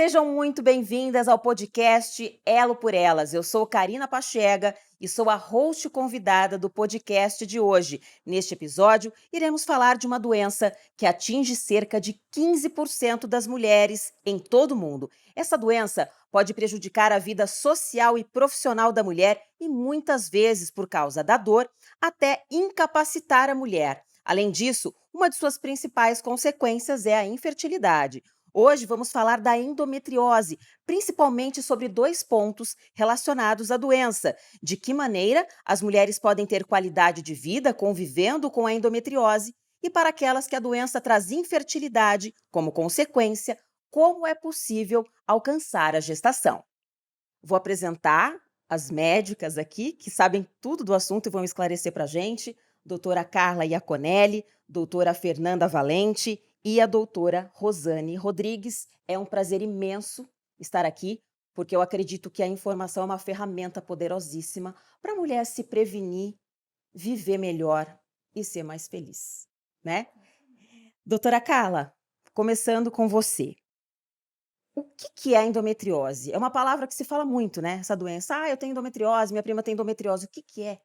Sejam muito bem-vindas ao podcast Elo por Elas. Eu sou Karina Pachega e sou a host convidada do podcast de hoje. Neste episódio, iremos falar de uma doença que atinge cerca de 15% das mulheres em todo o mundo. Essa doença pode prejudicar a vida social e profissional da mulher e muitas vezes, por causa da dor, até incapacitar a mulher. Além disso, uma de suas principais consequências é a infertilidade. Hoje vamos falar da endometriose, principalmente sobre dois pontos relacionados à doença. De que maneira as mulheres podem ter qualidade de vida convivendo com a endometriose e para aquelas que a doença traz infertilidade como consequência, como é possível alcançar a gestação. Vou apresentar as médicas aqui que sabem tudo do assunto e vão esclarecer para a gente. Doutora Carla Iaconelli, doutora Fernanda Valente e a doutora Rosane Rodrigues. É um prazer imenso estar aqui, porque eu acredito que a informação é uma ferramenta poderosíssima para a mulher se prevenir, viver melhor e ser mais feliz, né? Doutora Carla, começando com você. O que é a endometriose? É uma palavra que se fala muito, né? Essa doença. Eu tenho endometriose, minha prima tem endometriose. O que é?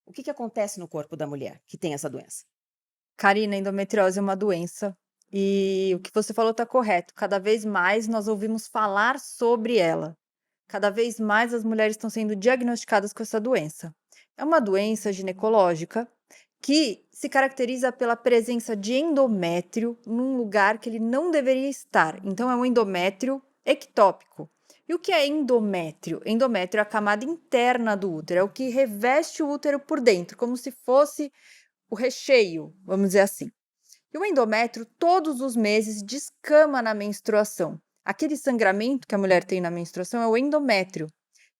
O que acontece no corpo da mulher que tem essa doença? Karina, endometriose é uma doença e o que você falou está correto. Cada vez mais nós ouvimos falar sobre ela. Cada vez mais as mulheres estão sendo diagnosticadas com essa doença. É uma doença ginecológica que se caracteriza pela presença de endométrio num lugar que ele não deveria estar. Então, é um endométrio ectópico. E o que é endométrio? Endométrio é a camada interna do útero, é o que reveste o útero por dentro, como se fosse o recheio, vamos dizer assim. E o endométrio, todos os meses, descama na menstruação. Aquele sangramento que a mulher tem na menstruação é o endométrio.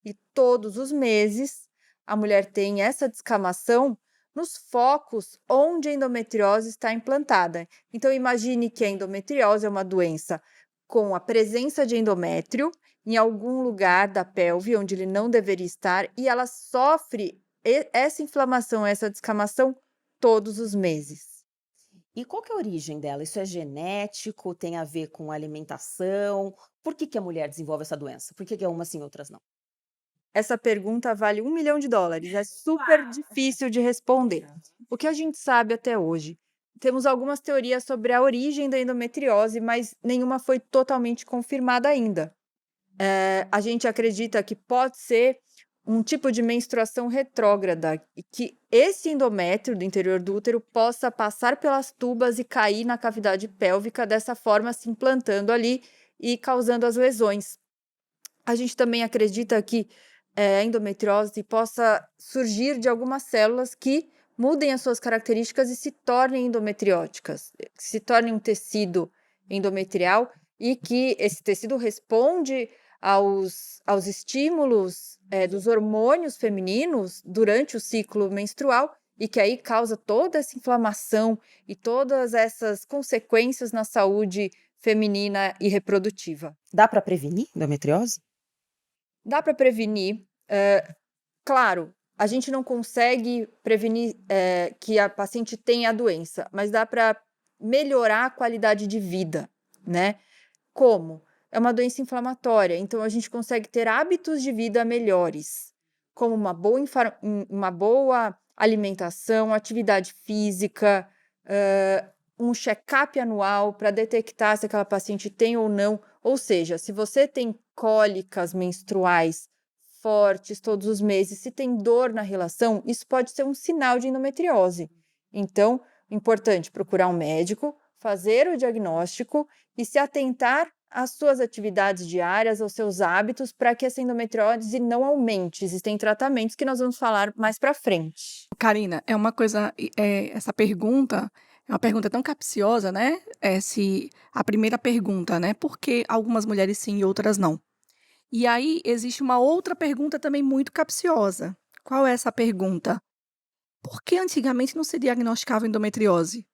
E todos os meses, a mulher tem essa descamação nos focos onde a endometriose está implantada. Então, imagine que a endometriose é uma doença com a presença de endométrio em algum lugar da pelve onde ele não deveria estar e ela sofre essa inflamação, essa descamação todos os meses. E qual que é a origem dela? Isso é genético? Tem a ver com alimentação? Por que a mulher desenvolve essa doença? Por que umas sim, outras não? Essa pergunta vale US$ 1 milhão, é super difícil de responder. O que a gente sabe até hoje? Temos algumas teorias sobre a origem da endometriose, mas nenhuma foi totalmente confirmada ainda. A gente acredita que pode ser um tipo de menstruação retrógrada e que esse endométrio do interior do útero possa passar pelas tubas e cair na cavidade pélvica, dessa forma se implantando ali e causando as lesões. A gente também acredita que a endometriose possa surgir de algumas células que mudem as suas características e se tornem endometrióticas, que se tornem um tecido endometrial e que esse tecido responde aos estímulos dos hormônios femininos durante o ciclo menstrual e que aí causa toda essa inflamação e todas essas consequências na saúde feminina e reprodutiva. Dá para prevenir endometriose? Dá para prevenir, claro, a gente não consegue prevenir, que a paciente tenha a doença, mas dá para melhorar a qualidade de vida, né. Como? É uma doença inflamatória, então a gente consegue ter hábitos de vida melhores, como uma boa alimentação, atividade física, um check-up anual para detectar se aquela paciente tem ou não. Ou seja, se você tem cólicas menstruais fortes todos os meses, se tem dor na relação, isso pode ser um sinal de endometriose. Então, importante procurar um médico, fazer o diagnóstico e se atentar às suas atividades diárias, aos seus hábitos, para que essa endometriose não aumente. Existem tratamentos que nós vamos falar mais para frente. Karina, é uma coisa, essa pergunta é uma pergunta tão capciosa, né? Se a primeira pergunta, né? Por que algumas mulheres sim e outras não? E aí existe uma outra pergunta também muito capciosa. Qual é essa pergunta? Por que antigamente não se diagnosticava endometriose?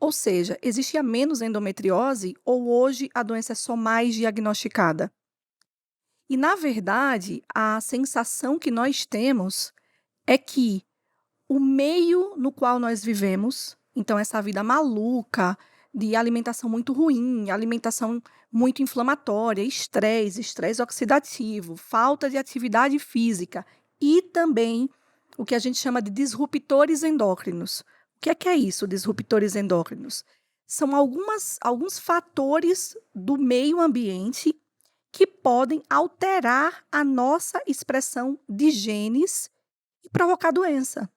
Ou seja, existia menos endometriose ou hoje a doença é só mais diagnosticada? E na verdade, a sensação que nós temos é que o meio no qual nós vivemos, então essa vida maluca, de alimentação muito ruim, alimentação muito inflamatória, estresse oxidativo, falta de atividade física e também o que a gente chama de disruptores endócrinos. O que é isso, disruptores endócrinos? São alguns fatores do meio ambiente que podem alterar a nossa expressão de genes e provocar doença.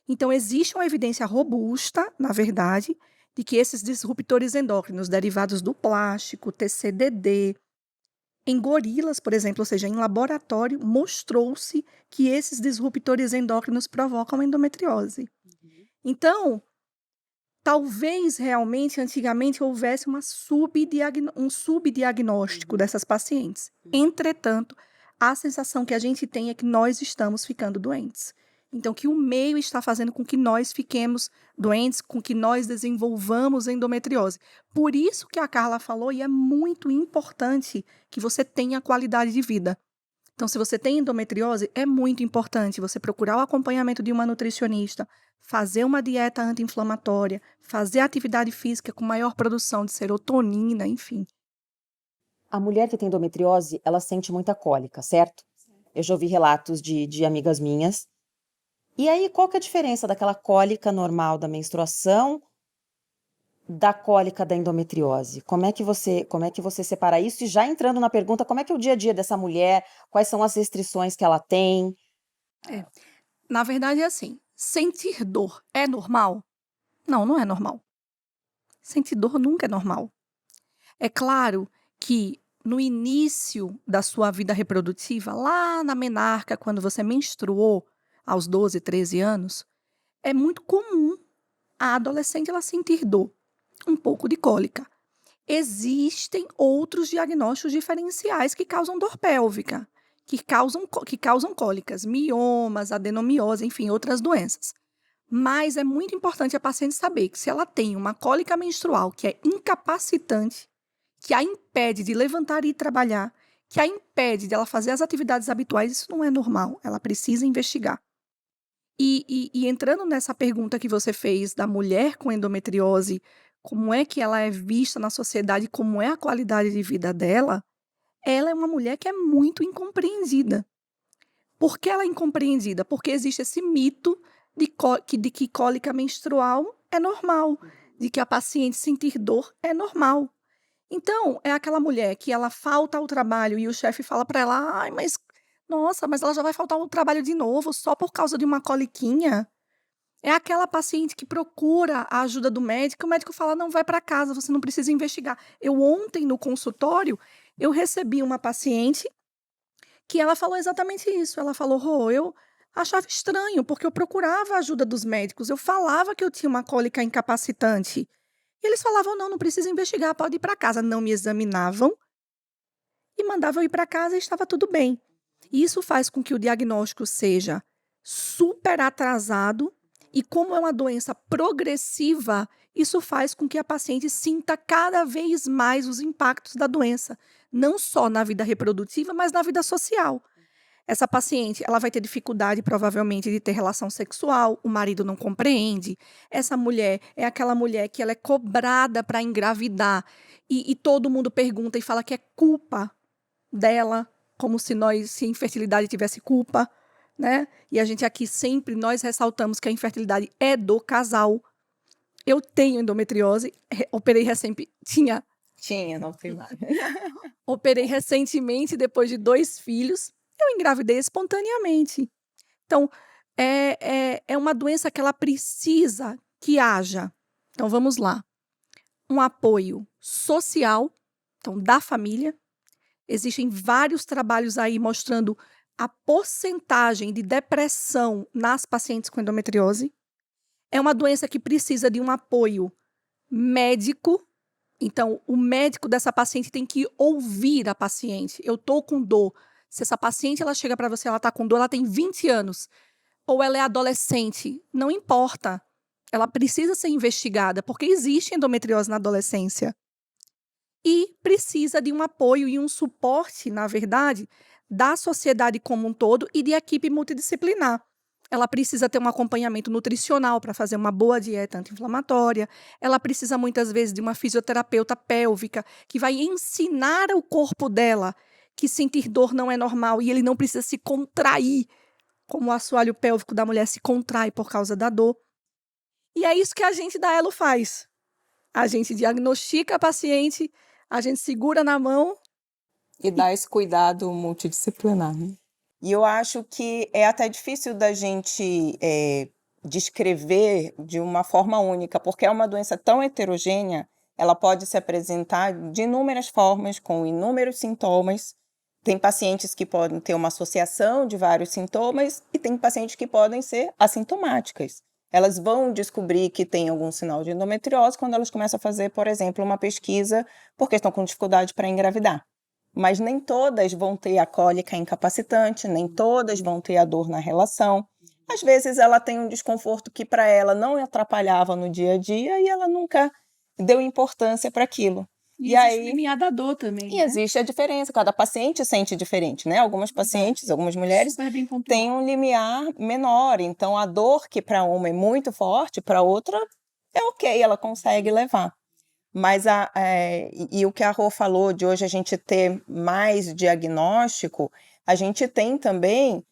Então, existe uma evidência robusta, na verdade, de que esses disruptores endócrinos derivados do plástico, TCDD, em gorilas, por exemplo, ou seja, em laboratório, mostrou-se que esses disruptores endócrinos provocam endometriose. Então, talvez realmente antigamente houvesse um subdiagnóstico dessas pacientes. Entretanto, a sensação que a gente tem é que nós estamos ficando doentes. Então, que o meio está fazendo com que nós fiquemos doentes, com que nós desenvolvamos endometriose. Por isso que a Carla falou, e é muito importante que você tenha qualidade de vida. Então, se você tem endometriose, é muito importante você procurar o acompanhamento de uma nutricionista, fazer uma dieta anti-inflamatória, fazer atividade física com maior produção de serotonina, enfim. A mulher que tem endometriose, ela sente muita cólica, certo? Eu já ouvi relatos de amigas minhas. E aí, qual que é a diferença daquela cólica normal da menstruação da cólica da endometriose? Como é que você separa isso? E já entrando na pergunta, como é que é o dia a dia dessa mulher? Quais são as restrições que ela tem? Na verdade, é assim, sentir dor é normal? Não, não é normal. Sentir dor nunca é normal. É claro que no início da sua vida reprodutiva, lá na menarca, quando você menstruou, aos 12, 13 anos, é muito comum a adolescente ela sentir dor, um pouco de cólica. Existem outros diagnósticos diferenciais que causam dor pélvica, que causam cólicas, miomas, adenomiose, enfim, outras doenças. Mas é muito importante a paciente saber que se ela tem uma cólica menstrual que é incapacitante, que a impede de levantar e ir trabalhar, que a impede de ela fazer as atividades habituais, isso não é normal. Ela precisa investigar. E entrando nessa pergunta que você fez da mulher com endometriose, como é que ela é vista na sociedade, como é a qualidade de vida dela, ela é uma mulher que é muito incompreendida. Por que ela é incompreendida? Porque existe esse mito de que cólica menstrual é normal, de que a paciente sentir dor é normal. Então, é aquela mulher que ela falta ao trabalho e o chefe fala para ela: "Ai, mas nossa, mas ela já vai faltar ao trabalho de novo só por causa de uma coliquinha". É aquela paciente que procura a ajuda do médico, o médico fala: "Não, vai para casa, você não precisa investigar". Eu ontem no consultório, eu recebi uma paciente que ela falou exatamente isso. Ela falou: "Rô, eu achava estranho, porque eu procurava a ajuda dos médicos, eu falava que eu tinha uma cólica incapacitante. E eles falavam: "Não, não precisa investigar, pode ir para casa". Não me examinavam e mandavam eu ir para casa e estava tudo bem. E isso faz com que o diagnóstico seja super atrasado e como é uma doença progressiva, isso faz com que a paciente sinta cada vez mais os impactos da doença, não só na vida reprodutiva, mas na vida social. Essa paciente, ela vai ter dificuldade provavelmente de ter relação sexual, o marido não compreende. Essa mulher é aquela mulher que ela é cobrada para engravidar e todo mundo pergunta e fala que é culpa dela, como se a infertilidade tivesse culpa, né? E a gente aqui sempre, nós ressaltamos que a infertilidade é do casal. Eu tenho endometriose, operei Tinha, não tem mais. operei recentemente depois de 2 filhos, eu engravidei espontaneamente. Então, é uma doença que ela precisa que haja, então vamos lá, um apoio social, então da família. Existem vários trabalhos aí mostrando a porcentagem de depressão nas pacientes com endometriose. É uma doença que precisa de um apoio médico. Então, o médico dessa paciente tem que ouvir a paciente. Eu estou com dor. Se essa paciente ela chega para você, ela está com dor, ela tem 20 anos, ou ela é adolescente, não importa. Ela precisa ser investigada, porque existe endometriose na adolescência. E precisa de um apoio e um suporte, na verdade, da sociedade como um todo e de equipe multidisciplinar. ela precisa ter um acompanhamento nutricional para fazer uma boa dieta anti-inflamatória, ela precisa muitas vezes de uma fisioterapeuta pélvica que vai ensinar o corpo dela que sentir dor não é normal e ele não precisa se contrair, como o assoalho pélvico da mulher se contrai por causa da dor. E é isso que a gente da Elo faz. A gente diagnostica a paciente, a gente segura na mão. E dá esse cuidado multidisciplinar, né? E eu acho que é até difícil da gente descrever de uma forma única, porque é uma doença tão heterogênea, ela pode se apresentar de inúmeras formas, com inúmeros sintomas. Tem pacientes que podem ter uma associação de vários sintomas e tem pacientes que podem ser assintomáticas. Elas vão descobrir que tem algum sinal de endometriose quando elas começam a fazer, por exemplo, uma pesquisa porque estão com dificuldade para engravidar. Mas nem todas vão ter a cólica incapacitante, nem todas vão ter a dor na relação. Às vezes ela tem um desconforto que para ela não atrapalhava no dia a dia e ela nunca deu importância para aquilo. E existe o limiar da dor também, E né? existe a diferença, cada paciente sente diferente, né? Algumas pacientes, algumas mulheres Super bem pontuado. têm um limiar menor, então a dor que para uma é muito forte, para outra é ok, ela consegue levar. Mas o que a Rô falou de hoje a gente ter mais diagnóstico, a gente tem também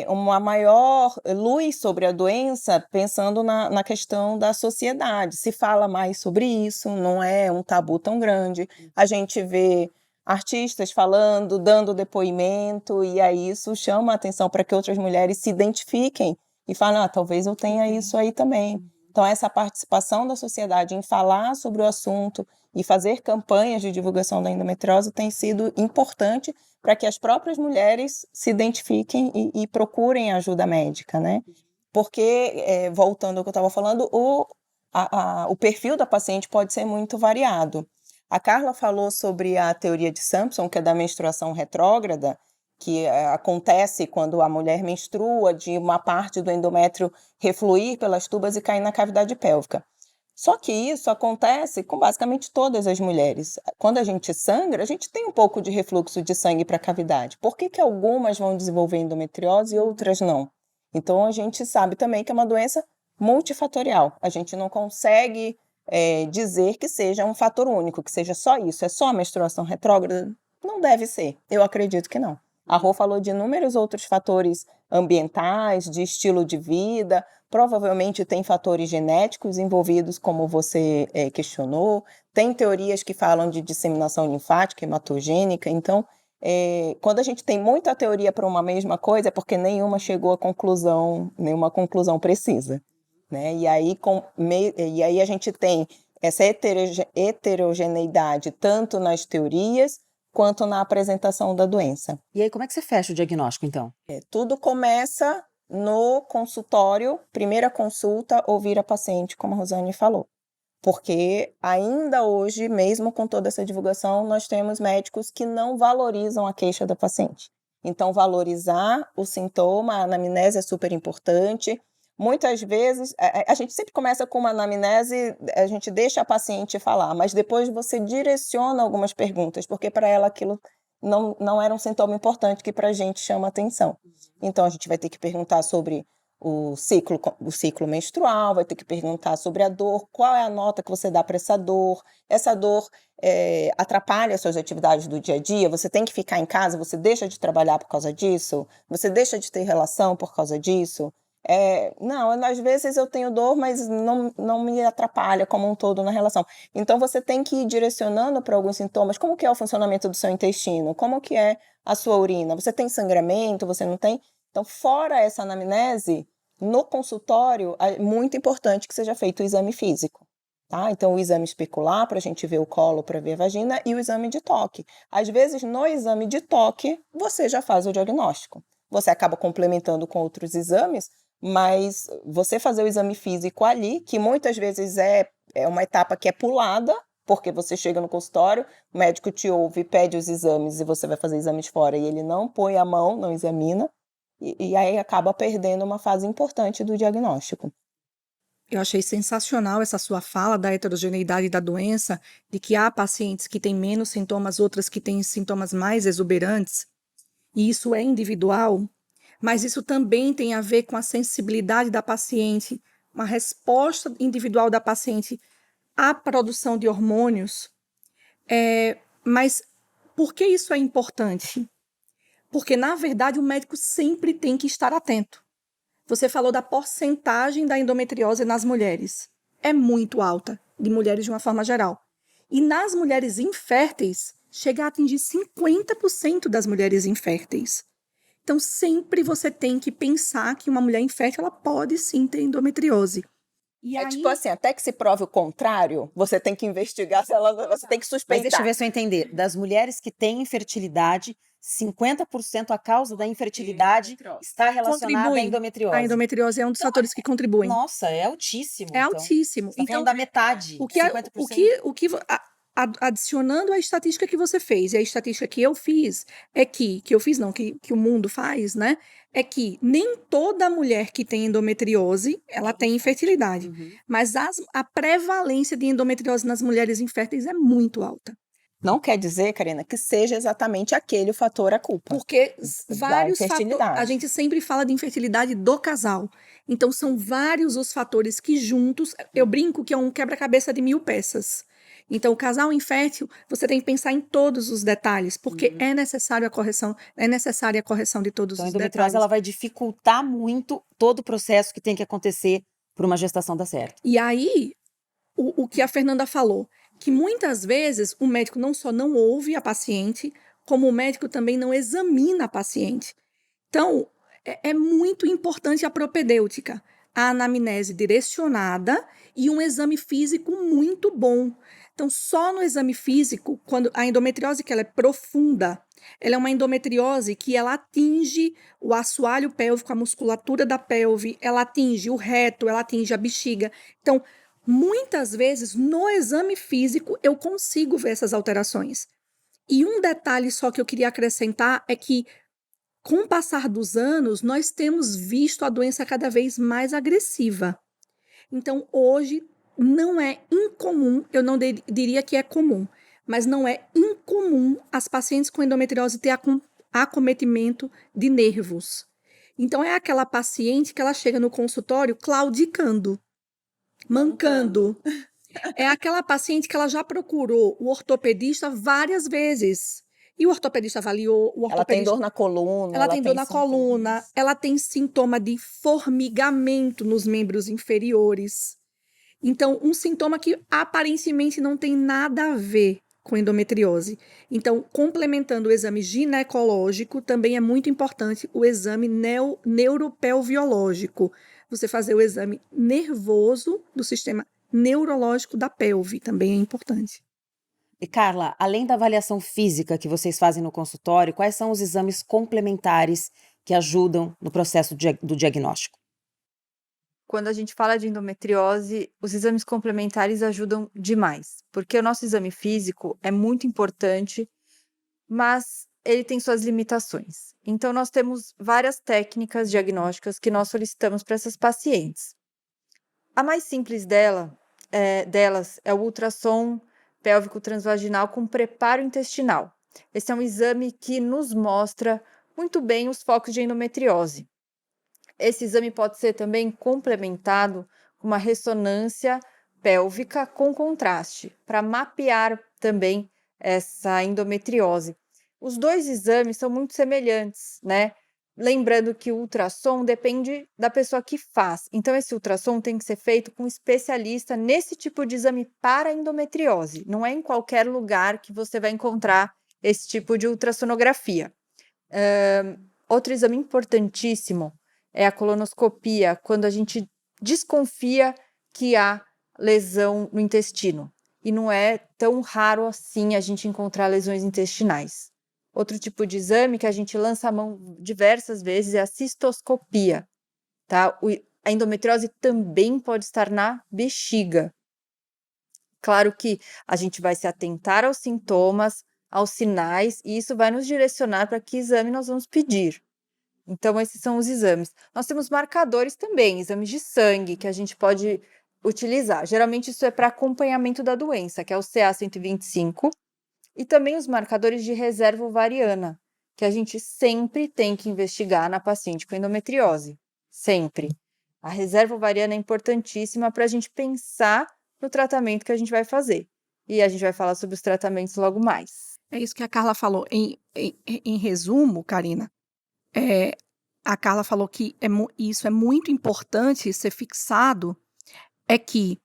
uma maior luz sobre a doença, pensando na questão da sociedade. Se fala mais sobre isso, não é um tabu tão grande. A gente vê artistas falando, dando depoimento, e aí isso chama a atenção para que outras mulheres se identifiquem e falem, talvez eu tenha isso aí também. Então, essa participação da sociedade em falar sobre o assunto e fazer campanhas de divulgação da endometriose tem sido importante para que as próprias mulheres se identifiquem e procurem ajuda médica, né? Porque, voltando ao que eu estava falando, o perfil da paciente pode ser muito variado. A Carla falou sobre a teoria de Sampson, que é da menstruação retrógrada, que acontece quando a mulher menstrua, de uma parte do endométrio refluir pelas tubas e cair na cavidade pélvica. Só que isso acontece com basicamente todas as mulheres. Quando a gente sangra, a gente tem um pouco de refluxo de sangue para a cavidade. Por que algumas vão desenvolver endometriose e outras não? Então, a gente sabe também que é uma doença multifatorial. A gente não consegue dizer que seja um fator único, que seja só isso. É só a menstruação retrógrada? Não deve ser. Eu acredito que não. A Rô falou de inúmeros outros fatores ambientais, de estilo de vida, provavelmente tem fatores genéticos envolvidos, como você questionou, tem teorias que falam de disseminação linfática, hematogênica, então, quando a gente tem muita teoria para uma mesma coisa, é porque nenhuma chegou a nenhuma conclusão precisa, né? E aí a gente tem essa heterogeneidade tanto nas teorias, quanto na apresentação da doença. E aí, como é que você fecha o diagnóstico, então? Tudo começa no consultório, primeira consulta, ouvir a paciente, como a Rosane falou. Porque ainda hoje, mesmo com toda essa divulgação, nós temos médicos que não valorizam a queixa da paciente. Então, valorizar o sintoma, a anamnese é super importante. Muitas vezes, a gente sempre começa com uma anamnese, a gente deixa a paciente falar, mas depois você direciona algumas perguntas, porque para ela aquilo não era um sintoma importante que para a gente chama atenção. Então, a gente vai ter que perguntar sobre o ciclo menstrual, vai ter que perguntar sobre a dor, qual é a nota que você dá para essa dor atrapalha as suas atividades do dia a dia, você tem que ficar em casa, você deixa de trabalhar por causa disso, você deixa de ter relação por causa disso. Não, às vezes eu tenho dor, mas não me atrapalha como um todo na relação. Então, você tem que ir direcionando para alguns sintomas. Como que é o funcionamento do seu intestino? Como que é a sua urina? Você tem sangramento? Você não tem? Então, fora essa anamnese, no consultório, é muito importante que seja feito o exame físico. Tá? Então, o exame especular, para a gente ver o colo, para ver a vagina, e o exame de toque. Às vezes, no exame de toque, você já faz o diagnóstico. Você acaba complementando com outros exames, mas você fazer o exame físico ali, que muitas vezes é uma etapa que é pulada, porque você chega no consultório, o médico te ouve, pede os exames e você vai fazer exames fora e ele não põe a mão, não examina, e aí acaba perdendo uma fase importante do diagnóstico. Eu achei sensacional essa sua fala da heterogeneidade da doença, de que há pacientes que têm menos sintomas, outras que têm sintomas mais exuberantes, e isso é individual. mas isso também tem a ver com a sensibilidade da paciente, uma resposta individual da paciente à produção de hormônios. Mas por que isso é importante? Porque, na verdade, o médico sempre tem que estar atento. Você falou da porcentagem da endometriose nas mulheres. É muito alta, de mulheres de uma forma geral. E nas mulheres inférteis, chega a atingir 50% das mulheres inférteis. Então, sempre você tem que pensar que uma mulher infértil ela pode sim ter endometriose. E É tipo assim, até que se prove o contrário, você tem que investigar se ela, você tem que Mas suspeitar. deixa eu ver se eu entender. Das mulheres que têm infertilidade, 50% a causa da infertilidade está relacionada à contribuem. endometriose. A endometriose é um dos fatores que contribuem. Nossa, é altíssimo. É então. altíssimo. Você tá falando da metade, o que, 50%. adicionando a estatística que você fez, e a estatística que eu fiz, que o mundo faz, né? É que nem toda mulher que tem endometriose, ela tem infertilidade. Uhum. Mas a prevalência de endometriose nas mulheres inférteis é muito alta. Não quer dizer, Karina, que seja exatamente aquele o fator a culpa. Porque Da vários fatores. infertilidade. A gente sempre fala de infertilidade do casal. Então, são vários os fatores que juntos. Eu brinco que é um quebra-cabeça de 1000 peças. Então, o casal infértil, você tem que pensar em todos os detalhes, porque é necessária a correção de todos Então, a os endometriose detalhes. ela vai dificultar muito todo o processo que tem que acontecer para uma gestação dar certo. E aí, o que a Fernanda falou, que muitas vezes o médico não só não ouve a paciente, como o médico também não examina a paciente. Então, é muito importante a propedêutica, a anamnese direcionada e um exame físico muito bom. Então, só no exame físico, quando a endometriose que ela é profunda, ela é uma endometriose que ela atinge o assoalho pélvico, a musculatura da pelve, ela atinge o reto, ela atinge a bexiga. Então, muitas vezes, no exame físico, eu consigo ver essas alterações. E um detalhe só que eu queria acrescentar é que, com o passar dos anos, nós temos visto a doença cada vez mais agressiva. Então, hoje, não é incomum, eu não diria que é comum, mas não é incomum as pacientes com endometriose ter acometimento de nervos. Então, é aquela paciente que ela chega no consultório claudicando, mancando. É aquela paciente que ela já procurou o ortopedista várias vezes. E o ortopedista avaliou, Ela tem dor na coluna. ela tem dor na coluna, ela tem sintoma de formigamento nos membros inferiores. Então, um sintoma que aparentemente não tem nada a ver com endometriose. Então, complementando o exame ginecológico, também é muito importante o exame neuropelviológico. Você fazer o exame nervoso do sistema neurológico da pelve também é importante. E Carla, além da avaliação física que vocês fazem no consultório, quais são os exames complementares que ajudam no processo do diagnóstico? Quando a gente fala de endometriose, os exames complementares ajudam demais, porque o nosso exame físico é muito importante, mas ele tem suas limitações. Então, nós temos várias técnicas diagnósticas que nós solicitamos para essas pacientes. A mais simples delas é o ultrassom pélvico transvaginal com preparo intestinal. Esse é um exame que nos mostra muito bem os focos de endometriose. Esse exame pode ser também complementado com uma ressonância pélvica com contraste, para mapear também essa endometriose. Os dois exames são muito semelhantes, né? Lembrando que o ultrassom depende da pessoa que faz. Então, esse ultrassom tem que ser feito com um especialista nesse tipo de exame para endometriose. Não é em qualquer lugar que você vai encontrar esse tipo de ultrassonografia. Outro exame importantíssimo é a colonoscopia, quando a gente desconfia que há lesão no intestino. E não é tão raro assim a gente encontrar lesões intestinais. Outro tipo de exame que a gente lança a mão diversas vezes é a cistoscopia, tá? A endometriose também pode estar na bexiga. Claro que a gente vai se atentar aos sintomas, aos sinais, e isso vai nos direcionar para que exame nós vamos pedir. Então, esses são os exames. Nós temos marcadores também, exames de sangue, que a gente pode utilizar. Geralmente, isso é para acompanhamento da doença, que é o CA 125, e também os marcadores de reserva ovariana, que a gente sempre tem que investigar na paciente com endometriose. Sempre. A reserva ovariana é importantíssima para a gente pensar no tratamento que a gente vai fazer. E a gente vai falar sobre os tratamentos logo mais. É isso que a Carla falou. Em resumo, Karina, a Carla falou que isso é muito importante ser fixado, é que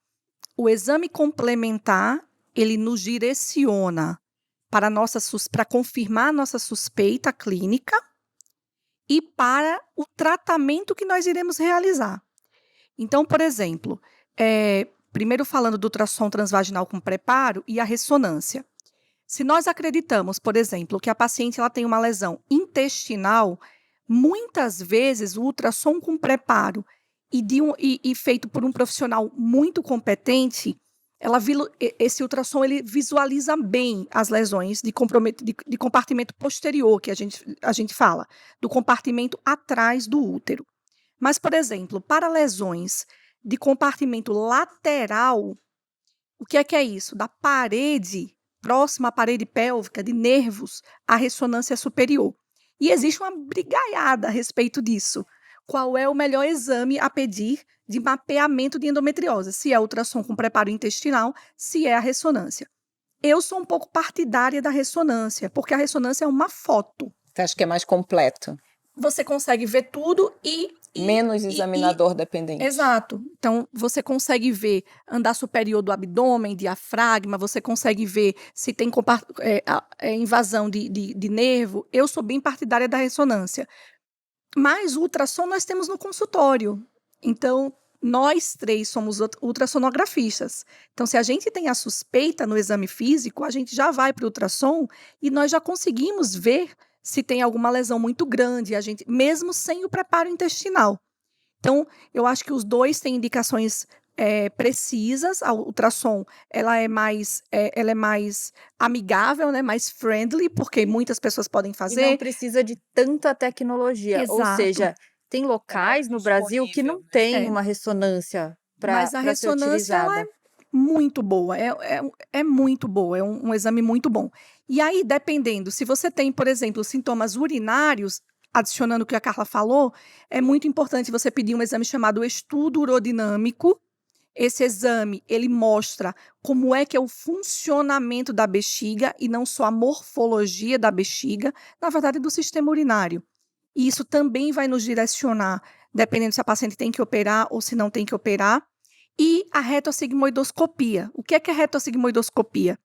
o exame complementar, ele nos direciona para confirmar a nossa suspeita clínica e para o tratamento que nós iremos realizar. Então, por exemplo, primeiro falando do ultrassom transvaginal com preparo e a ressonância. Se nós acreditamos, por exemplo, que a paciente ela tem uma lesão intestinal, muitas vezes o ultrassom com preparo e feito por um profissional muito competente, esse ultrassom ele visualiza bem as lesões de compartimento posterior, que a gente fala, do compartimento atrás do útero. Mas, por exemplo, para lesões de compartimento lateral, o que é isso? Da parede, próxima à parede pélvica, de nervos, a ressonância superior. E existe uma brigaiada a respeito disso. Qual é o melhor exame a pedir de mapeamento de endometriose? Se é ultrassom com preparo intestinal, se é a ressonância. Eu sou um pouco partidária da ressonância, porque a ressonância é uma foto. Você acha que é mais completo? Você consegue ver tudo menos examinador dependente. Exato. Então, você consegue ver andar superior do abdômen, diafragma, você consegue ver se tem invasão de nervo. Eu sou bem partidária da ressonância. Mas o ultrassom nós temos no consultório. Então, nós 3 somos ultrassonografistas. Então, se a gente tem a suspeita no exame físico, a gente já vai para o ultrassom e nós já conseguimos ver se tem alguma lesão muito grande, mesmo sem o preparo intestinal. Então, eu acho que os dois têm indicações precisas. A ultrassom ela é mais amigável, né, mais friendly, porque muitas pessoas podem fazer. E não precisa de tanta tecnologia. Exato. Ou seja, tem locais no Brasil que não tem uma ressonância para ser utilizada. Mas a ressonância ela é muito boa, é muito boa, é um exame muito bom. E aí, dependendo, se você tem, por exemplo, sintomas urinários, adicionando o que a Carla falou, é muito importante você pedir um exame chamado estudo urodinâmico. Esse exame, ele mostra como é que é o funcionamento da bexiga e não só a morfologia da bexiga, na verdade, do sistema urinário. E isso também vai nos direcionar, dependendo se a paciente tem que operar ou se não tem que operar. E a retossigmoidoscopia. O que é a retossigmoidoscopia?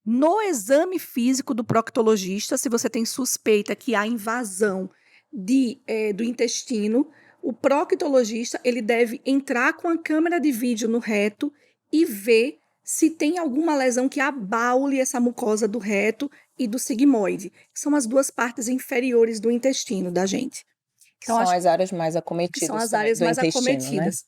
No exame físico do proctologista, se você tem suspeita que há invasão do intestino, o proctologista ele deve entrar com a câmera de vídeo no reto e ver se tem alguma lesão que abaule essa mucosa do reto e do sigmoide, que são as duas partes inferiores do intestino da gente. Então, são as áreas mais acometidas. São as áreas mais acometidas.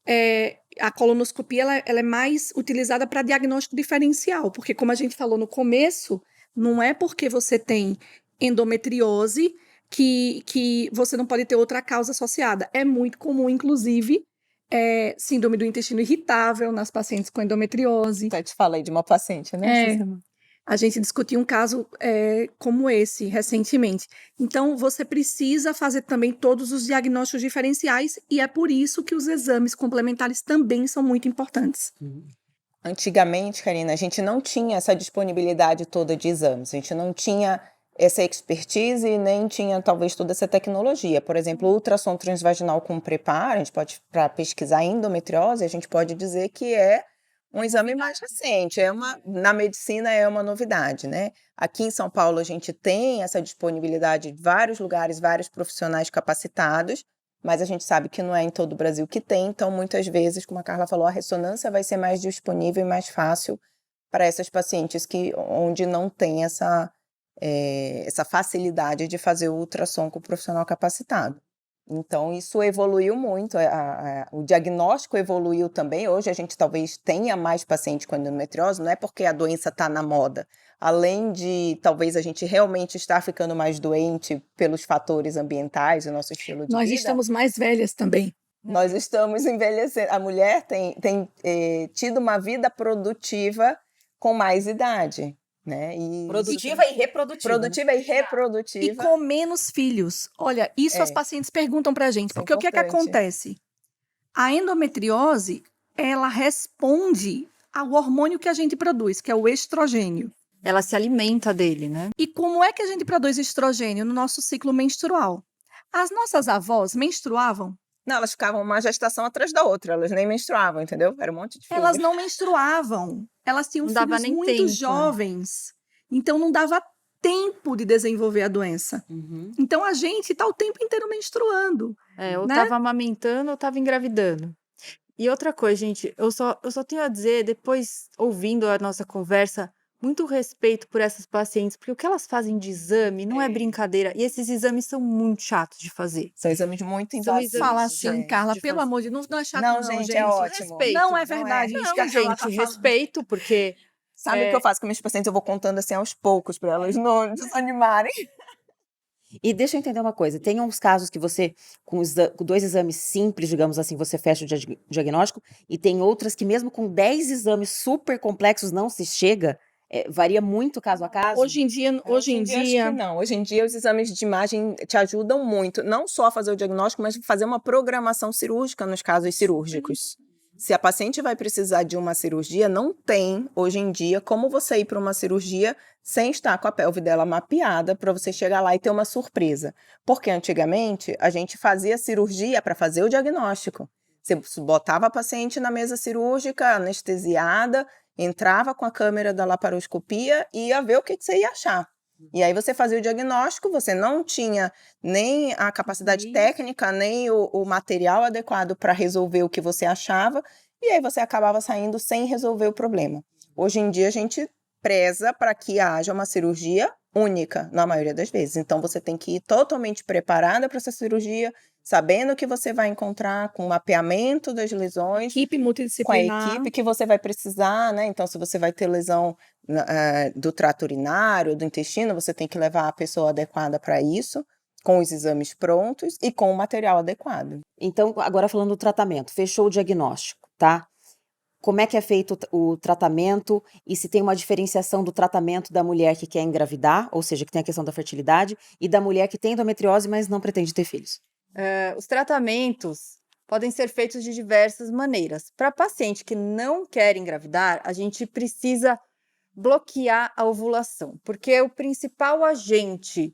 Né? A colonoscopia ela é mais utilizada para diagnóstico diferencial, porque como a gente falou no começo, não é porque você tem endometriose que você não pode ter outra causa associada. É muito comum, inclusive, síndrome do intestino irritável nas pacientes com endometriose. Eu te falei de uma paciente, né? A gente discutiu um caso como esse recentemente. Então, você precisa fazer também todos os diagnósticos diferenciais e é por isso que os exames complementares também são muito importantes. Antigamente, Karina, a gente não tinha essa disponibilidade toda de exames. A gente não tinha essa expertise e nem tinha, talvez, toda essa tecnologia. Por exemplo, o ultrassom transvaginal com preparo, a gente pode, para pesquisar endometriose, a gente pode dizer que é um exame mais recente, na medicina é uma novidade, né? Aqui em São Paulo a gente tem essa disponibilidade de vários lugares, vários profissionais capacitados, mas a gente sabe que não é em todo o Brasil que tem, então muitas vezes, como a Carla falou, a ressonância vai ser mais disponível e mais fácil para essas pacientes onde não tem essa facilidade de fazer o ultrassom com o profissional capacitado. Então, isso evoluiu muito, o diagnóstico evoluiu também. Hoje a gente talvez tenha mais pacientes com endometriose, não é porque a doença está na moda. Além de, talvez, a gente realmente estar ficando mais doente pelos fatores ambientais do nosso estilo de vida. Nós estamos mais velhas também. Nós estamos envelhecendo. A mulher tem tido uma vida produtiva com mais idade. né? E Produtiva e reprodutiva. Né? produtiva e E reprodutiva. com menos filhos. Olha, isso as É. pacientes perguntam pra gente, Isso é porque o que é que importante. acontece? A endometriose, ela responde ao hormônio que a gente produz, que é o estrogênio. Ela se alimenta dele, né? E como é que a gente produz estrogênio no nosso ciclo menstrual? As nossas avós menstruavam? Não, elas ficavam uma gestação atrás da outra, elas nem menstruavam, entendeu? Era um monte de filho. Elas não menstruavam. Elas tinham Não dava filhos nem muito tempo. jovens. Então não dava tempo de desenvolver a doença. Uhum. Então a gente está o tempo inteiro menstruando. Ou né? tava amamentando ou tava engravidando. E outra coisa, gente, eu só tenho a dizer, depois, ouvindo a nossa conversa, muito respeito por essas pacientes, porque o que elas fazem de exame não é brincadeira. E esses exames são muito chatos de fazer. São exames muito São invasivos. exames Fala chatos assim, Carla, de pelo fazer. amor de Deus, não é chato Não, não, gente, gente. é ótimo. Respeito. Não é Não verdade é. isso que Não, a Carla gente, tá falando. respeito, porque Sabe o que eu faço com minhas pacientes? Eu vou contando assim aos poucos para elas não desanimarem. E deixa eu entender uma coisa, tem uns casos que você, com 2 exames simples, digamos assim, você fecha o diagnóstico, e tem outras que mesmo com 10 exames super complexos não se chega, varia muito caso a caso? Hoje em dia, Acho que não. Hoje em dia, os exames de imagem te ajudam muito, não só a fazer o diagnóstico, mas fazer uma programação cirúrgica nos casos cirúrgicos. Se a paciente vai precisar de uma cirurgia, não tem, hoje em dia, como você ir para uma cirurgia sem estar com a pelve dela mapeada para você chegar lá e ter uma surpresa. Porque antigamente, a gente fazia cirurgia para fazer o diagnóstico. Você botava a paciente na mesa cirúrgica, anestesiada, entrava com a câmera da laparoscopia e ia ver o que você ia achar. E aí você fazia o diagnóstico, você não tinha nem a capacidade técnica, nem o material adequado para resolver o que você achava, e aí você acabava saindo sem resolver o problema. Hoje em dia a gente preza para que haja uma cirurgia única, na maioria das vezes. Então você tem que ir totalmente preparada para essa cirurgia, sabendo o que você vai encontrar, com o mapeamento das lesões, equipe com a multidisciplinar. equipe que você vai precisar, né? Então, se você vai ter lesão do trato urinário, do intestino, você tem que levar a pessoa adequada para isso, com os exames prontos e com o material adequado. Então, agora falando do tratamento, fechou o diagnóstico, tá? Como é que é feito o tratamento e se tem uma diferenciação do tratamento da mulher que quer engravidar, ou seja, que tem a questão da fertilidade, e da mulher que tem endometriose, mas não pretende ter filhos? Os tratamentos podem ser feitos de diversas maneiras. Para paciente que não quer engravidar, a gente precisa bloquear a ovulação, porque o principal agente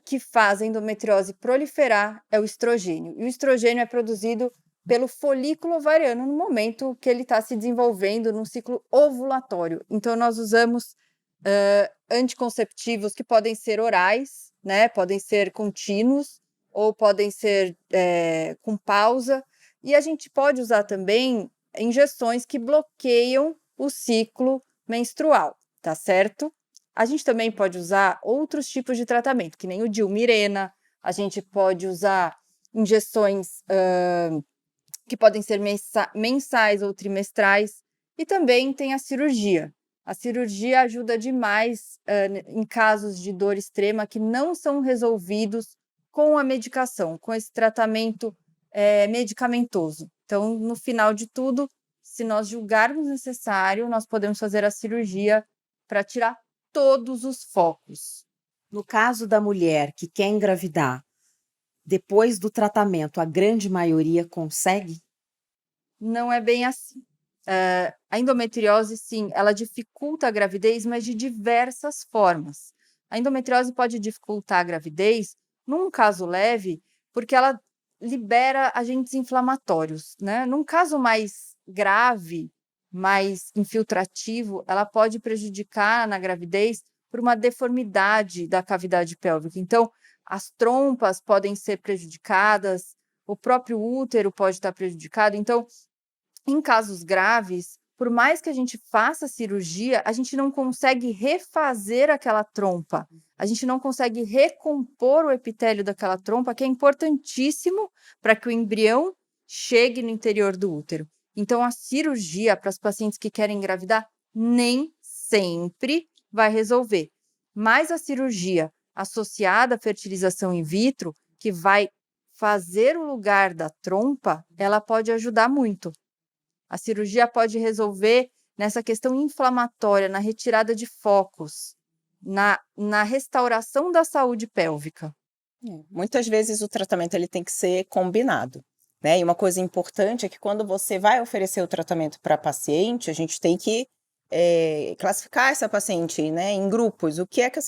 que faz a endometriose proliferar é o estrogênio. E o estrogênio é produzido pelo folículo ovariano no momento que ele está se desenvolvendo no ciclo ovulatório. Então, nós usamos anticonceptivos que podem ser orais, né? Podem ser contínuos, ou podem ser com pausa, e a gente pode usar também injeções que bloqueiam o ciclo menstrual, tá certo? A gente também pode usar outros tipos de tratamento, que nem o Dilmirena, a gente pode usar injeções que podem ser mensais ou trimestrais, e também tem a cirurgia. A cirurgia ajuda demais em casos de dor extrema que não são resolvidos com a medicação, com esse tratamento medicamentoso. Então, no final de tudo, se nós julgarmos necessário, nós podemos fazer a cirurgia para tirar todos os focos. No caso da mulher que quer engravidar, depois do tratamento, a grande maioria consegue? Não é bem assim. A endometriose, sim, ela dificulta a gravidez, mas de diversas formas. A endometriose pode dificultar a gravidez num caso leve, porque ela libera agentes inflamatórios, né? Num caso mais grave, mais infiltrativo, ela pode prejudicar na gravidez por uma deformidade da cavidade pélvica. Então, as trompas podem ser prejudicadas, o próprio útero pode estar prejudicado. Então, em casos graves, por mais que a gente faça cirurgia, a gente não consegue refazer aquela trompa. A gente não consegue recompor o epitélio daquela trompa, que é importantíssimo para que o embrião chegue no interior do útero. Então, a cirurgia para as pacientes que querem engravidar nem sempre vai resolver. Mas a cirurgia associada à fertilização in vitro, que vai fazer o lugar da trompa, ela pode ajudar muito. A cirurgia pode resolver, nessa questão inflamatória, na retirada de focos, na restauração da saúde pélvica? Muitas vezes o tratamento ele tem que ser combinado, né? E uma coisa importante é que quando você vai oferecer o tratamento para paciente, a gente tem que classificar essa paciente, né, em grupos. O que é que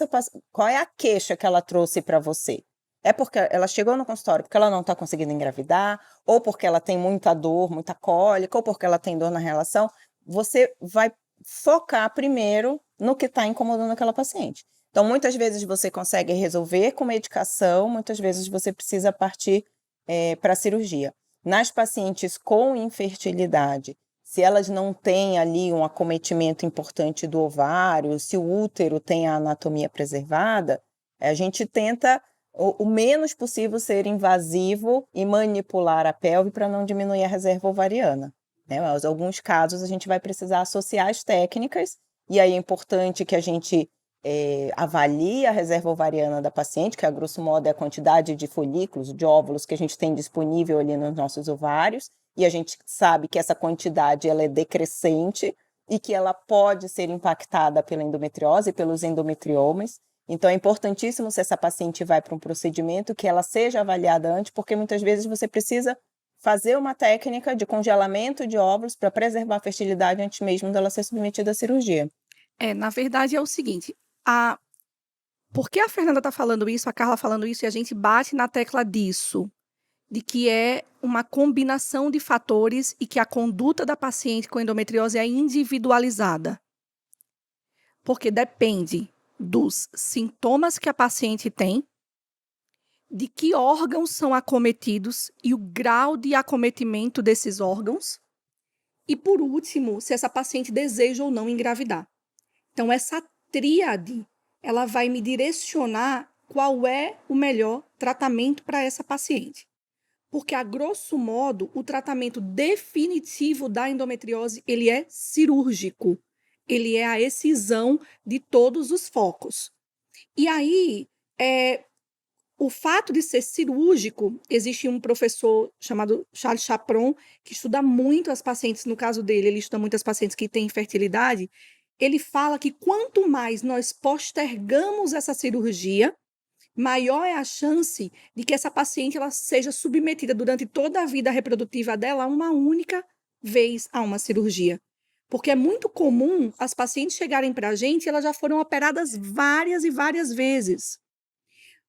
qual é a queixa que ela trouxe para você? É porque ela chegou no consultório porque ela não está conseguindo engravidar, ou porque ela tem muita dor, muita cólica, ou porque ela tem dor na relação. Você vai focar primeiro no que está incomodando aquela paciente. Então, muitas vezes você consegue resolver com medicação, muitas vezes você precisa partir para a cirurgia. Nas pacientes com infertilidade, se elas não têm ali um acometimento importante do ovário, se o útero tem a anatomia preservada, a gente tenta o menos possível ser invasivo e manipular a pelve para não diminuir a reserva ovariana, né? Mas, em alguns casos, a gente vai precisar associar as técnicas, e aí é importante que a gente avalie a reserva ovariana da paciente, que a grosso modo é a quantidade de folículos, de óvulos que a gente tem disponível ali nos nossos ovários, e a gente sabe que essa quantidade ela é decrescente e que ela pode ser impactada pela endometriose e pelos endometriomas. Então, é importantíssimo, se essa paciente vai para um procedimento, que ela seja avaliada antes, porque muitas vezes você precisa fazer uma técnica de congelamento de óvulos para preservar a fertilidade antes mesmo dela ser submetida à cirurgia. Na verdade é o seguinte, por que a Fernanda está falando isso, a Carla falando isso, e a gente bate na tecla disso, de que é uma combinação de fatores e que a conduta da paciente com endometriose é individualizada. Porque depende dos sintomas que a paciente tem, de que órgãos são acometidos e o grau de acometimento desses órgãos. E, por último, se essa paciente deseja ou não engravidar. Então, essa tríade, ela vai me direcionar qual é o melhor tratamento para essa paciente. Porque, a grosso modo, o tratamento definitivo da endometriose, ele é cirúrgico. Ele é a excisão de todos os focos. E aí, o fato de ser cirúrgico, existe um professor chamado Charles Chapron, que estuda muito as pacientes, no caso dele, ele estuda muito as pacientes que têm infertilidade. Ele fala que quanto mais nós postergamos essa cirurgia, maior é a chance de que essa paciente ela seja submetida durante toda a vida reprodutiva dela uma única vez a uma cirurgia. Porque é muito comum as pacientes chegarem para a gente e elas já foram operadas várias e várias vezes.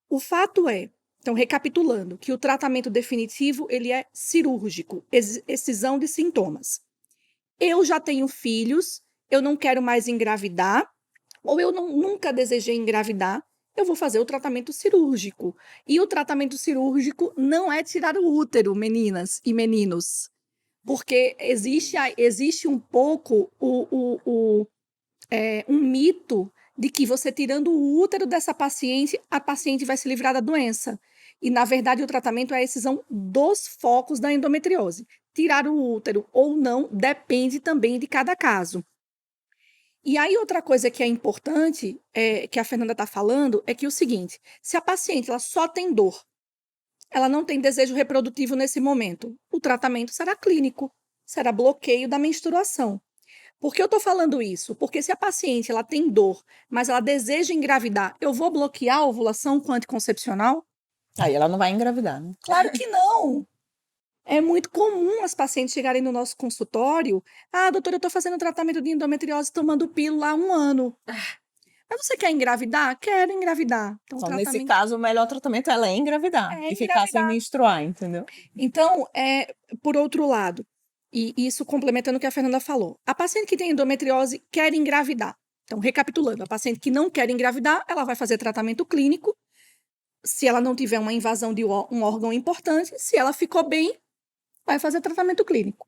O fato é, então recapitulando, que o tratamento definitivo ele é cirúrgico, excisão de sintomas. Eu já tenho filhos, eu não quero mais engravidar, ou eu nunca desejei engravidar, eu vou fazer o tratamento cirúrgico. E o tratamento cirúrgico não é tirar o útero, meninas e meninos. Porque existe um pouco um mito de que você tirando o útero dessa paciente, a paciente vai se livrar da doença. E, na verdade, o tratamento é a excisão dos focos da endometriose. Tirar o útero ou não depende também de cada caso. E aí, outra coisa que é importante, que a Fernanda está falando, é que é o seguinte, se a paciente ela só tem dor, ela não tem desejo reprodutivo nesse momento, o tratamento será clínico, será bloqueio da menstruação. Por que eu estou falando isso? Porque se a paciente ela tem dor, mas ela deseja engravidar, eu vou bloquear a ovulação com anticoncepcional? Aí ela não vai engravidar, né? Claro que não! É muito comum as pacientes chegarem no nosso consultório. Ah, doutora, eu estou fazendo tratamento de endometriose tomando pílula há 1 ano. Mas você quer engravidar? Quero engravidar. Então, Então, nesse caso, o melhor tratamento ela é engravidar e ficar sem menstruar, entendeu? Então, por outro lado, e isso complementando o que a Fernanda falou, a paciente que tem endometriose quer engravidar. Então, recapitulando, a paciente que não quer engravidar, ela vai fazer tratamento clínico. Se ela não tiver uma invasão de um órgão importante, se ela ficou bem, vai fazer tratamento clínico.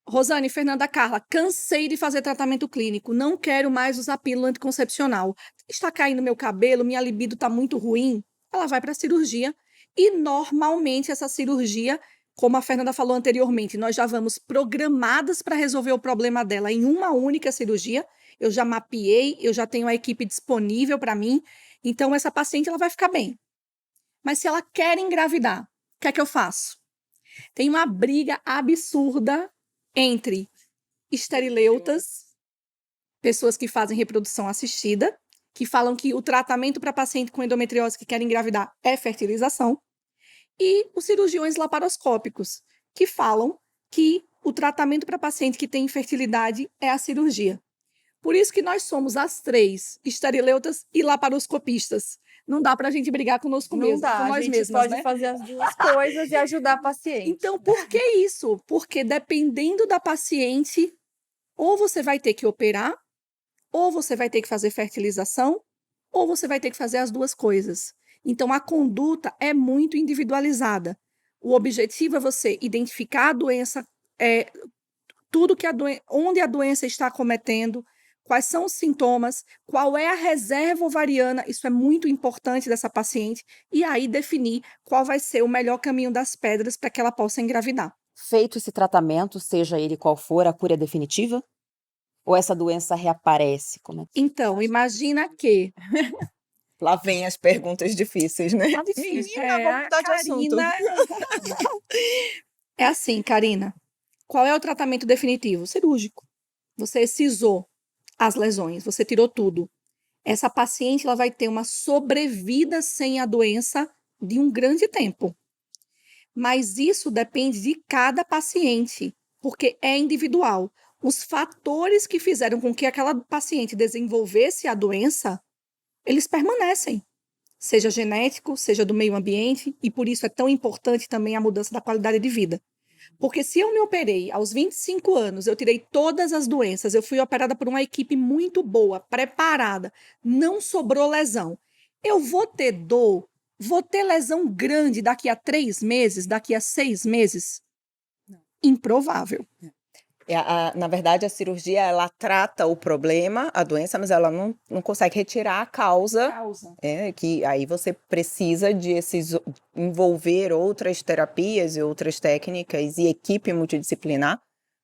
Rosane, Fernanda, Carla, cansei de fazer tratamento clínico, não quero mais usar pílula anticoncepcional. Está caindo meu cabelo, minha libido está muito ruim. Ela vai para a cirurgia e normalmente essa cirurgia, como a Fernanda falou anteriormente, nós já vamos programadas para resolver o problema dela em uma única cirurgia. Eu já mapeei, eu já tenho a equipe disponível para mim, então essa paciente ela vai ficar bem. Mas se ela quer engravidar, o que é que eu faço? Tem uma briga absurda entre esterileutas, pessoas que fazem reprodução assistida, que falam que o tratamento para paciente com endometriose que quer engravidar é fertilização, e os cirurgiões laparoscópicos, que falam que o tratamento para paciente que tem infertilidade é a cirurgia. Por isso que nós somos as três, esterileutas e laparoscopistas. Não dá para a gente brigar conosco Não mesmo, dá, com a nós gente mesmas, pode né? fazer as duas coisas e ajudar a paciente. Então, por que isso? Porque dependendo da paciente, ou você vai ter que operar, ou você vai ter que fazer fertilização, ou você vai ter que fazer as duas coisas. Então, a conduta é muito individualizada. O objetivo é você identificar a doença, tudo que onde a doença está acometendo, quais são os sintomas, qual é a reserva ovariana, isso é muito importante dessa paciente, e aí definir qual vai ser o melhor caminho das pedras para que ela possa engravidar. Feito esse tratamento, seja ele qual for, a cura é definitiva? Ou essa doença reaparece? Como é que... Então, imagina que Lá vem as perguntas difíceis, né? tá difícil. Menina, vamos mudar de assunto. É assim, Karina. Qual é o tratamento definitivo? Cirúrgico. Você excisou as lesões, você tirou tudo. Essa paciente ela vai ter uma sobrevida sem a doença de um grande tempo. Mas isso depende de cada paciente, porque é individual. Os fatores que fizeram com que aquela paciente desenvolvesse a doença, eles permanecem. Seja genético, seja do meio ambiente, e por isso é tão importante também a mudança da qualidade de vida. Porque se eu me operei aos 25 anos, eu tirei todas as doenças, eu fui operada por uma equipe muito boa, preparada, não sobrou lesão. Eu vou ter dor, vou ter lesão grande daqui a 3 meses, daqui a 6 meses? Improvável. Na verdade, a cirurgia, ela trata o problema, a doença, mas ela não consegue retirar a causa. Que aí você precisa de envolver outras terapias e outras técnicas e equipe multidisciplinar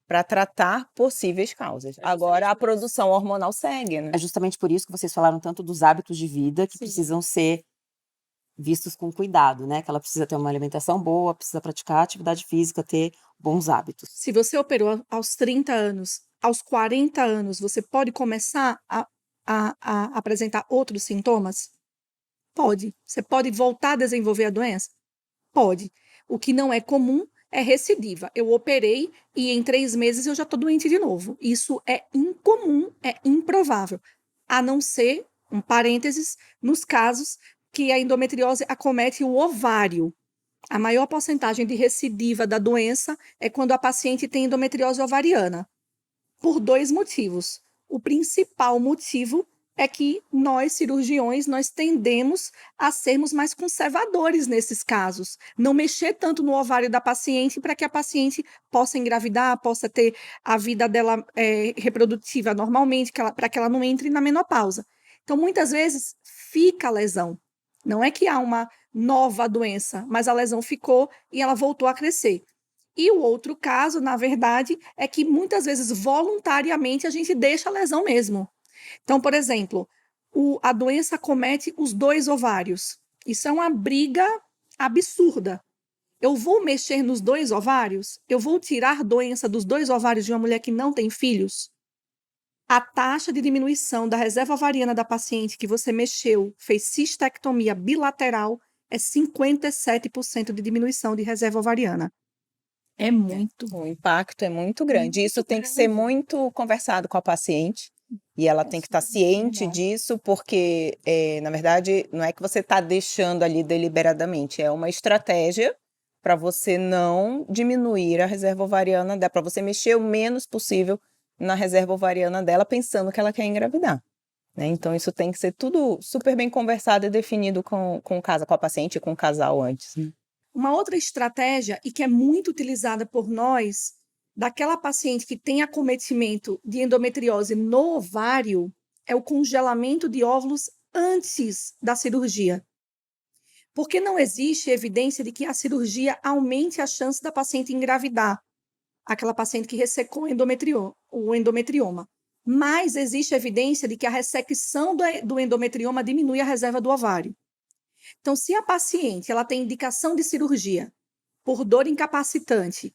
para tratar possíveis causas. Agora, a produção hormonal segue, né? É justamente por isso que vocês falaram tanto dos hábitos de vida que Sim. precisam ser vistos com cuidado, né? Que ela precisa ter uma alimentação boa, precisa praticar atividade física, ter bons hábitos. Se você operou aos 30 anos, aos 40 anos, você pode começar a apresentar outros sintomas? Pode. Você pode voltar a desenvolver a doença? Pode. O que não é comum é recidiva. Eu operei e em 3 meses eu já estou doente de novo. Isso é incomum, é improvável. A não ser, um parênteses, nos casos que a endometriose acomete o ovário. A maior porcentagem de recidiva da doença é quando a paciente tem endometriose ovariana, por 2 motivos. O principal motivo é que nós, cirurgiões, nós tendemos a sermos mais conservadores nesses casos. Não mexer tanto no ovário da paciente para que a paciente possa engravidar, possa ter a vida dela reprodutiva normalmente, para que ela não entre na menopausa. Então, muitas vezes, fica a lesão. Não é que há uma nova doença, mas a lesão ficou e ela voltou a crescer. E o outro caso, na verdade, é que muitas vezes voluntariamente a gente deixa a lesão mesmo. Então, por exemplo, a doença acomete os 2 ovários. Isso é uma briga absurda. Eu vou mexer nos 2 ovários? Eu vou tirar doença dos 2 ovários de uma mulher que não tem filhos? A taxa de diminuição da reserva ovariana da paciente que você mexeu, fez cistectomia bilateral, é 57% de diminuição de reserva ovariana. É muito. O impacto é muito grande. Muito Isso tem que ser grande. muito conversado com a paciente. E ela tem que estar ciente disso, porque, na verdade, não é que você está deixando ali deliberadamente, é uma estratégia para você não diminuir a reserva ovariana dela, para você mexer o menos possível na reserva ovariana dela, pensando que ela quer engravidar. Né? Então, isso tem que ser tudo super bem conversado e definido com a paciente e com o casal antes. Né? Uma outra estratégia, e que é muito utilizada por nós, daquela paciente que tem acometimento de endometriose no ovário, é o congelamento de óvulos antes da cirurgia. Porque não existe evidência de que a cirurgia aumente a chance da paciente engravidar, aquela paciente que ressecou o endometrioma. Mas existe evidência de que a ressecção do endometrioma diminui a reserva do ovário. Então, se a paciente ela tem indicação de cirurgia por dor incapacitante,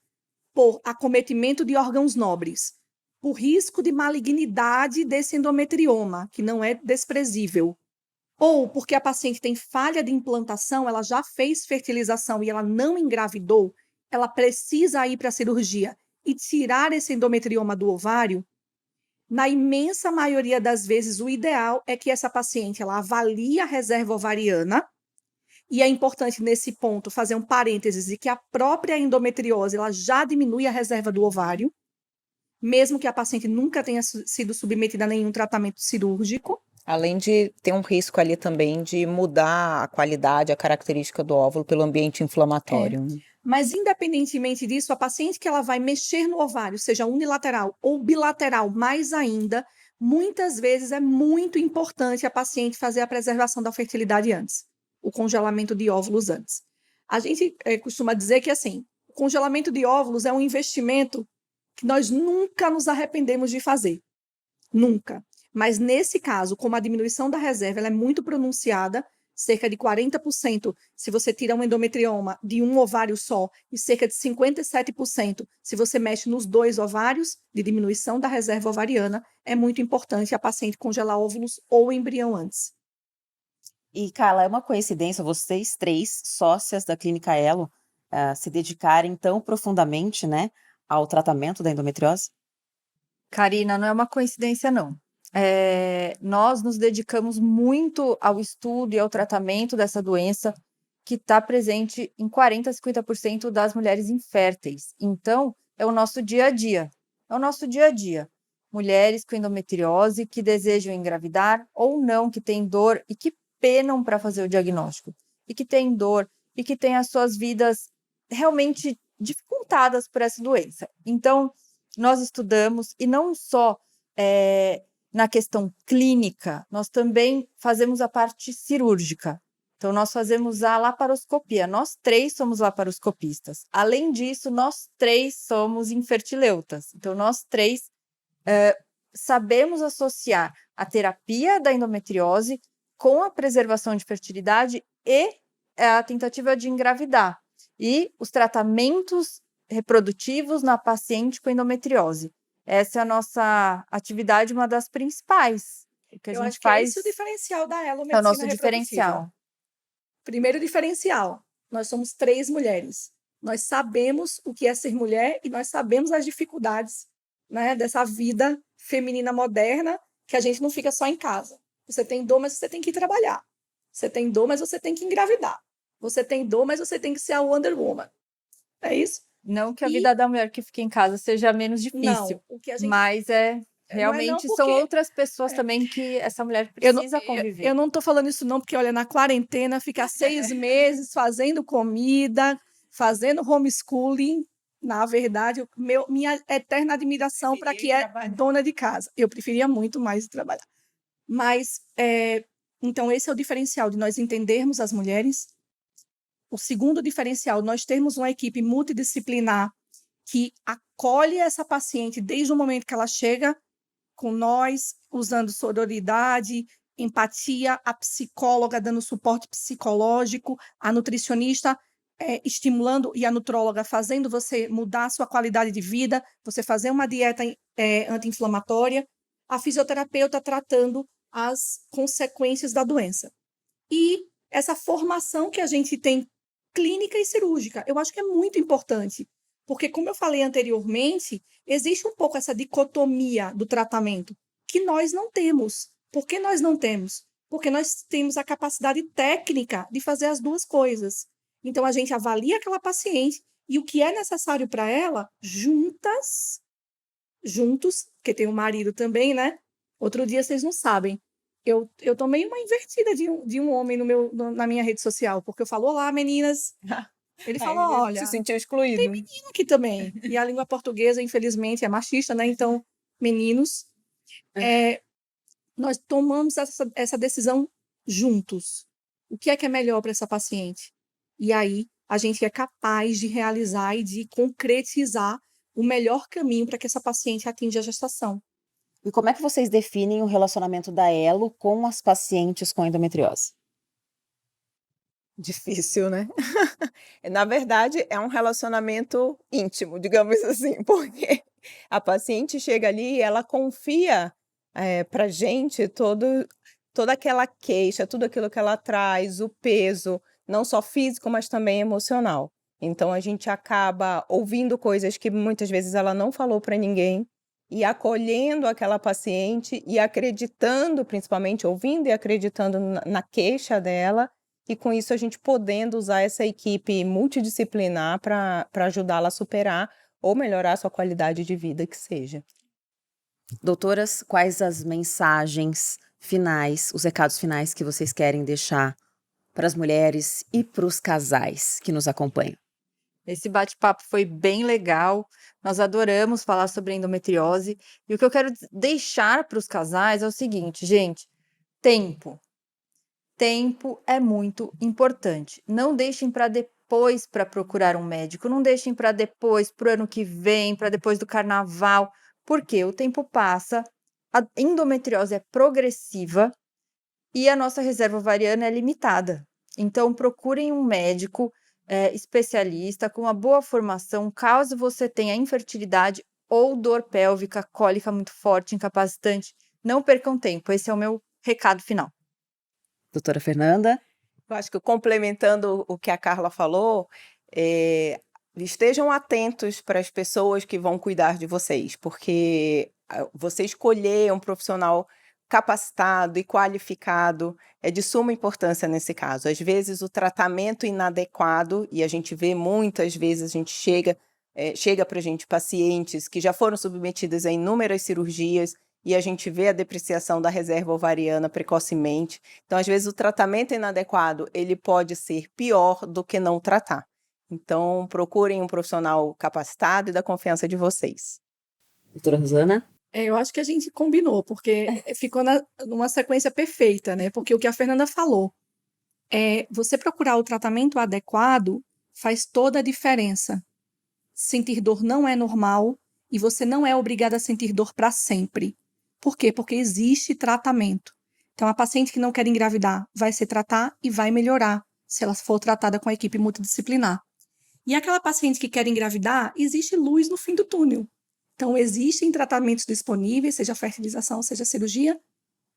por acometimento de órgãos nobres, por risco de malignidade desse endometrioma, que não é desprezível, ou porque a paciente tem falha de implantação, ela já fez fertilização e ela não engravidou, ela precisa ir para a cirurgia e tirar esse endometrioma do ovário, na imensa maioria das vezes, o ideal é que essa paciente ela avalie a reserva ovariana, e é importante nesse ponto fazer um parênteses de que a própria endometriose ela já diminui a reserva do ovário, mesmo que a paciente nunca tenha sido submetida a nenhum tratamento cirúrgico. Além de ter um risco ali também de mudar a qualidade, a característica do óvulo pelo ambiente inflamatório. Mas, independentemente disso, a paciente que ela vai mexer no ovário, seja unilateral ou bilateral, mais ainda, muitas vezes é muito importante a paciente fazer a preservação da fertilidade antes, o congelamento de óvulos antes. A gente costuma dizer que, assim, o congelamento de óvulos é um investimento que nós nunca nos arrependemos de fazer. Nunca. Mas, nesse caso, como a diminuição da reserva ela é muito pronunciada, cerca de 40% se você tira um endometrioma de um ovário só e cerca de 57% se você mexe nos 2 ovários, de diminuição da reserva ovariana, é muito importante a paciente congelar óvulos ou embrião antes. E, Carla, é uma coincidência vocês 3, sócias da Clínica Elo, se dedicarem tão profundamente, né, ao tratamento da endometriose? Karina, não é uma coincidência, não. Nós nos dedicamos muito ao estudo e ao tratamento dessa doença que está presente em 40% a 50% das mulheres inférteis. Então, é o nosso dia a dia. É o nosso dia a dia. Mulheres com endometriose que desejam engravidar ou não, que têm dor e que penam para fazer o diagnóstico. E que têm dor e que têm as suas vidas realmente dificultadas por essa doença. Então, nós estudamos e não só na questão clínica, nós também fazemos a parte cirúrgica. Então, nós fazemos a laparoscopia. Nós 3 somos laparoscopistas. Além disso, nós 3 somos infertileutas. Então, nós 3 sabemos associar a terapia da endometriose com a preservação de fertilidade e a tentativa de engravidar. E os tratamentos reprodutivos na paciente com endometriose. Essa é a nossa atividade, uma das principais. Que a Eu gente acho que faz. é esse o diferencial da Elo Medicina É o nosso Reprodutiva. diferencial. Primeiro diferencial, nós somos 3 mulheres. Nós sabemos o que é ser mulher e nós sabemos as dificuldades, né, dessa vida feminina moderna, que a gente não fica só em casa. Você tem dor, mas você tem que ir trabalhar. Você tem dor, mas você tem que engravidar. Você tem dor, mas você tem que ser a Wonder Woman. É isso? Não que a vida da mulher que fica em casa seja menos difícil, Não, o que a gente... mas realmente porque... são outras pessoas também que essa mulher precisa conviver. Eu não estou falando isso não, porque olha, na quarentena, ficar 6 meses fazendo comida, fazendo homeschooling, na verdade, minha eterna admiração para que é dona de casa. Eu preferia muito mais trabalhar. Mas, então, esse é o diferencial de nós entendermos as mulheres. O segundo diferencial, nós temos uma equipe multidisciplinar que acolhe essa paciente desde o momento que ela chega com nós, usando sororidade, empatia, a psicóloga dando suporte psicológico, a nutricionista estimulando e a nutróloga fazendo você mudar a sua qualidade de vida, você fazer uma dieta anti-inflamatória, a fisioterapeuta tratando as consequências da doença. E essa formação que a gente tem clínica e cirúrgica, eu acho que é muito importante, porque, como eu falei anteriormente, existe um pouco essa dicotomia do tratamento que nós não temos. Por que nós não temos? Porque nós temos a capacidade técnica de fazer as duas coisas. Então, a gente avalia aquela paciente e o que é necessário para ela, juntos, porque tem o marido também, né? Outro dia, vocês não sabem, eu tomei uma invertida de um homem na minha rede social, porque eu falo, olá, meninas. Ele falou, olha, se sentiu excluído. Tem menino aqui também. E a língua portuguesa, infelizmente, é machista, né? Então, meninos, nós tomamos essa decisão juntos. O que é melhor para essa paciente? E aí, a gente é capaz de realizar e de concretizar o melhor caminho para que essa paciente atinja a gestação. E como é que vocês definem o relacionamento da Elo com as pacientes com endometriose? Difícil, né? Na verdade, é um relacionamento íntimo, digamos assim, porque A paciente chega ali e ela confia, pra gente toda aquela queixa, tudo aquilo que ela traz, o peso, não só físico, mas também emocional. Então a gente acaba ouvindo coisas que muitas vezes ela não falou para ninguém, e acolhendo aquela paciente e acreditando, principalmente ouvindo e acreditando na queixa dela, e com isso a gente podendo usar essa equipe multidisciplinar para ajudá-la a superar ou melhorar a sua qualidade de vida, que seja. Doutoras, quais as mensagens finais, os recados finais que vocês querem deixar para as mulheres e para os casais que nos acompanham? Esse bate-papo foi bem legal. Nós adoramos falar sobre endometriose. E o que eu quero deixar para os casais é o seguinte, gente: tempo. Tempo é muito importante. Não deixem para depois para procurar um médico. Não deixem para depois, para o ano que vem, para depois do carnaval. Porque o tempo passa, a endometriose é progressiva e a nossa reserva ovariana é limitada. Então, procurem um médico especialista com uma boa formação, caso você tenha infertilidade ou dor pélvica, cólica muito forte, incapacitante. Não percam tempo. Esse é o meu recado final. Doutora Fernanda? Eu acho que complementando o que a Carla falou, estejam atentos para as pessoas que vão cuidar de vocês, porque você escolher um profissional capacitado e qualificado é de suma importância nesse caso. Às vezes o tratamento inadequado, e a gente vê muitas vezes, a gente chega para a gente pacientes que já foram submetidas a inúmeras cirurgias, e a gente vê a depreciação da reserva ovariana precocemente. Então, às vezes, o tratamento inadequado, ele pode ser pior do que não tratar. Então, procurem um profissional capacitado e da confiança de vocês. Doutora Rosana? Eu acho que a gente combinou, porque ficou numa sequência perfeita, né? Porque o que a Fernanda falou, você procurar o tratamento adequado faz toda a diferença. Sentir dor não é normal e você não é obrigada a sentir dor para sempre. Por quê? Porque existe tratamento. Então, a paciente que não quer engravidar vai se tratar e vai melhorar se ela for tratada com a equipe multidisciplinar. E aquela paciente que quer engravidar, existe luz no fim do túnel. Então, existem tratamentos disponíveis, seja fertilização, seja cirurgia,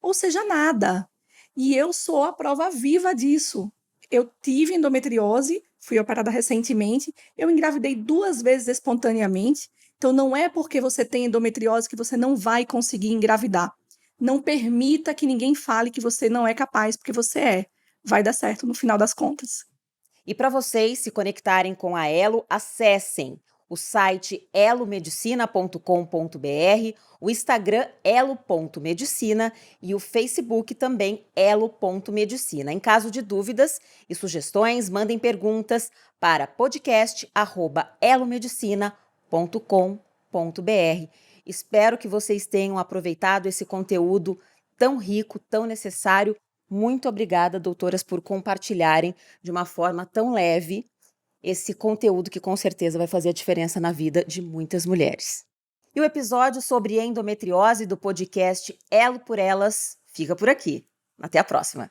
ou seja nada. E eu sou a prova viva disso. Eu tive endometriose, fui operada recentemente, eu engravidei 2 vezes espontaneamente. Então, não é porque você tem endometriose que você não vai conseguir engravidar. Não permita que ninguém fale que você não é capaz, porque você é. Vai dar certo no final das contas. E para vocês se conectarem com a Elo, acessem o site elomedicina.com.br, o Instagram elo.medicina e o Facebook também elo.medicina. Em caso de dúvidas e sugestões, mandem perguntas para podcast@elomedicina.com.br. Espero que vocês tenham aproveitado esse conteúdo tão rico, tão necessário. Muito obrigada, doutoras, por compartilharem de uma forma tão leve esse conteúdo que com certeza vai fazer a diferença na vida de muitas mulheres. E o episódio sobre endometriose do podcast Elo por Elas fica por aqui. Até a próxima!